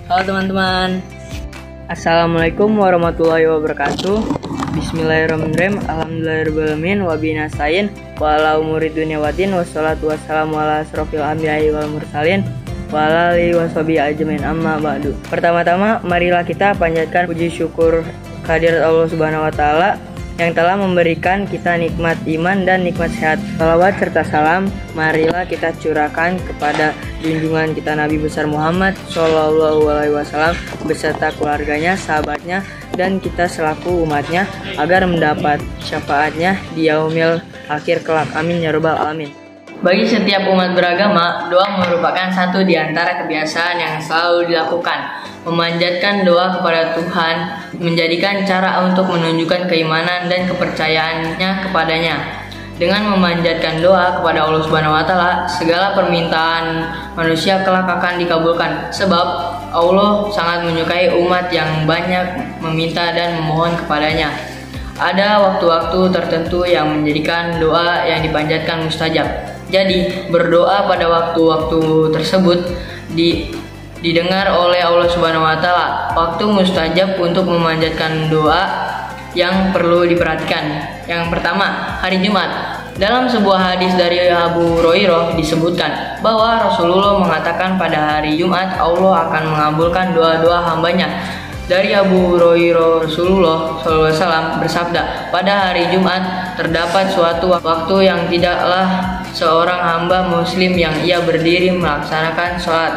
Halo teman-teman, Assalamualaikum warahmatullahi wabarakatuh. Bismillahirrahmanirrahim. Alhamdulillahirrahmanirrahim. Wabinasain Wala umuri dunia wadin. Wassalatu wassalamu ala asrofil anbiya'i wal mursalin Wa alihi washabihi ajmain, amma ba'du. Pertama-tama marilah kita panjatkan puji syukur kehadirat Allah Subhanahu wa taala yang telah memberikan kita nikmat iman dan nikmat sehat. Salawat serta salam marilah kita curahkan kepada junjungan kita Nabi besar Muhammad Shallallahu Alaihi Wasallam beserta keluarganya, sahabatnya, dan kita selaku umatnya agar mendapat syafaatnya di yaumil akhir kelak. Amin ya rabbal alamin. Bagi setiap umat beragama, doa merupakan satu di antara kebiasaan yang selalu dilakukan. Memanjatkan doa kepada Tuhan menjadikan cara untuk menunjukkan keimanan dan kepercayaannya kepadanya. Dengan memanjatkan doa kepada Allah Subhanahu wa taala, segala permintaan manusia kelak akan dikabulkan. Sebab Allah sangat menyukai umat yang banyak meminta dan memohon kepadanya. Ada waktu-waktu tertentu yang menjadikan doa yang dipanjatkan mustajab. Jadi, berdoa pada waktu-waktu tersebut didengar oleh Allah Subhanahu wa taala. Waktu mustajab untuk memanjatkan doa yang perlu diperhatikan. Yang pertama, hari Jumat. Dalam sebuah hadis dari Abu Hurairah disebutkan bahwa Rasulullah mengatakan pada hari Jumat Allah akan mengabulkan doa-doa hambanya. Dari Abu Hurairah, Rasulullah SAW bersabda, pada hari Jumat terdapat suatu waktu yang tidaklah seorang hamba muslim yang ia berdiri melaksanakan sholat.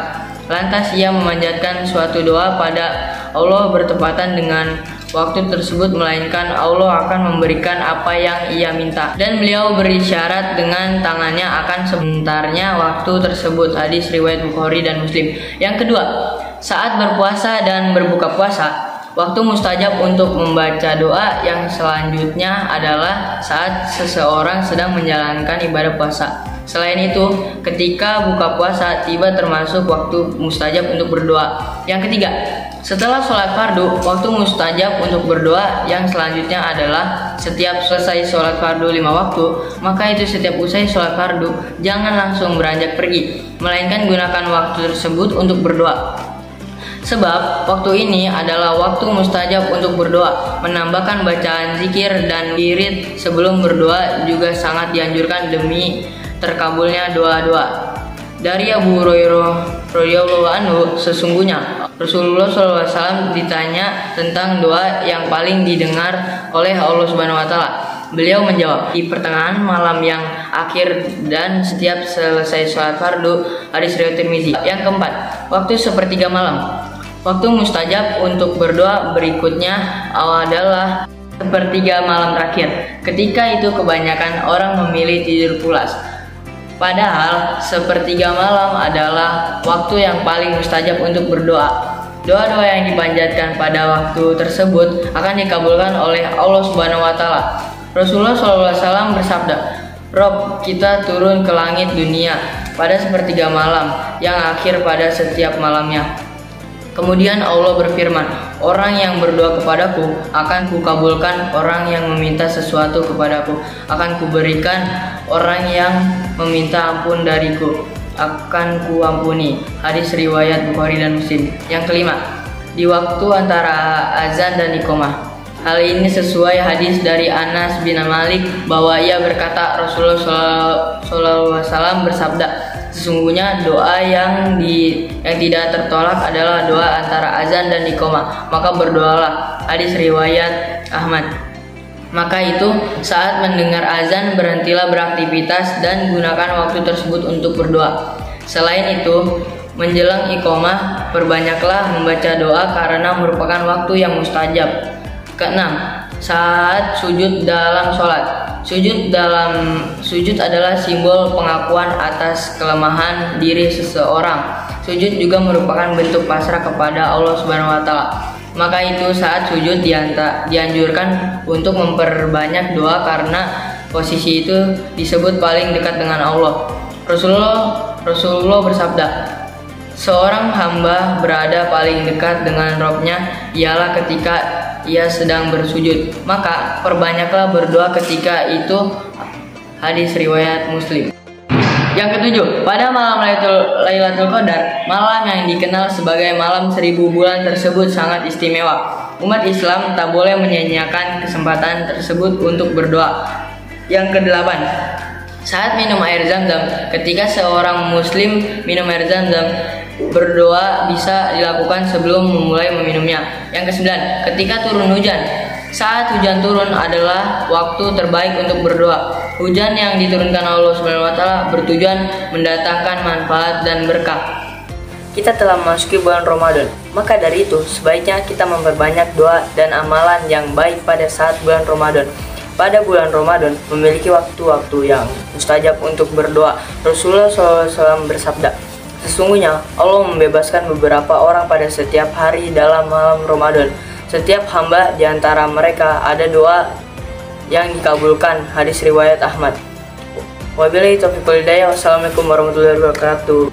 Lantas ia memanjatkan suatu doa pada Allah bertepatan dengan waktu tersebut, melainkan Allah akan memberikan apa yang ia minta. Dan beliau berisyarat dengan tangannya akan sebentarnya waktu tersebut. Hadis riwayat Bukhari dan Muslim. Yang kedua, saat berpuasa dan berbuka puasa, waktu mustajab untuk membaca doa yang selanjutnya adalah saat seseorang sedang menjalankan ibadah puasa. Selain itu, ketika buka puasa tiba termasuk waktu mustajab untuk berdoa. Yang ketiga, setelah sholat fardu, waktu mustajab untuk berdoa yang selanjutnya adalah setiap selesai sholat fardu 5 waktu, maka itu setiap usai sholat fardu, jangan langsung beranjak pergi, melainkan gunakan waktu tersebut untuk berdoa. Sebab waktu ini adalah waktu mustajab untuk berdoa. Menambahkan bacaan zikir dan wirid sebelum berdoa juga sangat dianjurkan demi terkabulnya doa-doa. Dari Abu Hurairah radhiyallahu anhu, sesungguhnya Rasulullah SAW ditanya tentang doa yang paling didengar oleh Allah Subhanahu wa taala. Beliau menjawab, di pertengahan malam yang akhir dan setiap selesai sholat fardu. Hadis riwayat Tirmizi. Yang keempat, waktu sepertiga malam. Waktu mustajab untuk berdoa berikutnya adalah sepertiga malam terakhir. Ketika itu kebanyakan orang memilih tidur pulas. Padahal sepertiga malam adalah waktu yang paling mustajab untuk berdoa. Doa-doa yang dipanjatkan pada waktu tersebut akan dikabulkan oleh Allah Subhanahu wa taala. Rasulullah SAW bersabda, Rob, kita turun ke langit dunia pada sepertiga malam yang akhir pada setiap malamnya. Kemudian Allah berfirman, orang yang berdoa kepadaku akan kukabulkan, orang yang meminta sesuatu kepadaku akan kuberikan, orang yang meminta ampun dariku akan kuampuni. Hadis riwayat Bukhari dan Muslim. Yang kelima, di waktu antara azan dan iqamah. Hal ini sesuai hadis dari Anas bin Malik bahwa ia berkata, Rasulullah SAW bersabda, sesungguhnya doa yang tidak tertolak adalah doa antara azan dan iqamah, maka berdoalah. Hadis riwayat Ahmad. Maka itu saat mendengar azan berhentilah beraktivitas dan gunakan waktu tersebut untuk berdoa. Selain itu, menjelang iqamah berbanyaklah membaca doa karena merupakan waktu yang mustajab. Keenam, saat sujud dalam sholat. Sujud adalah simbol pengakuan atas kelemahan diri seseorang. Sujud juga merupakan bentuk pasrah kepada Allah Subhanahu wa taala. Maka itu saat sujud dianjurkan untuk memperbanyak doa karena posisi itu disebut paling dekat dengan Allah. Rasulullah bersabda, seorang hamba berada paling dekat dengan Robnya ialah ketika ia sedang bersujud, maka perbanyaklah berdoa ketika itu. Hadis riwayat Muslim. Yang ketujuh, pada malam Lailatul Qadar, malam yang dikenal sebagai malam 1000 bulan tersebut sangat istimewa. Umat Islam tak boleh menyia-nyiakan kesempatan tersebut untuk berdoa. Yang kedelapan, saat minum air Zam-Zam, ketika seorang muslim minum air Zam-Zam, berdoa bisa dilakukan sebelum memulai meminumnya. Yang kesembilan, ketika turun hujan. Saat hujan turun adalah waktu terbaik untuk berdoa. Hujan yang diturunkan Allah SWT bertujuan mendatangkan manfaat dan berkah. Kita telah memasuki bulan Ramadan, maka dari itu sebaiknya kita memperbanyak doa dan amalan yang baik pada saat bulan Ramadan. Pada bulan Ramadan memiliki waktu-waktu yang mustajab untuk berdoa. Rasulullah SAW bersabda, sesungguhnya Allah membebaskan beberapa orang pada setiap hari dalam malam Ramadan. Setiap hamba di antara mereka ada doa yang dikabulkan. Hadis riwayat Ahmad. Wabillahi taufiq wal hidayah. Wassalamualaikum warahmatullahi wabarakatuh.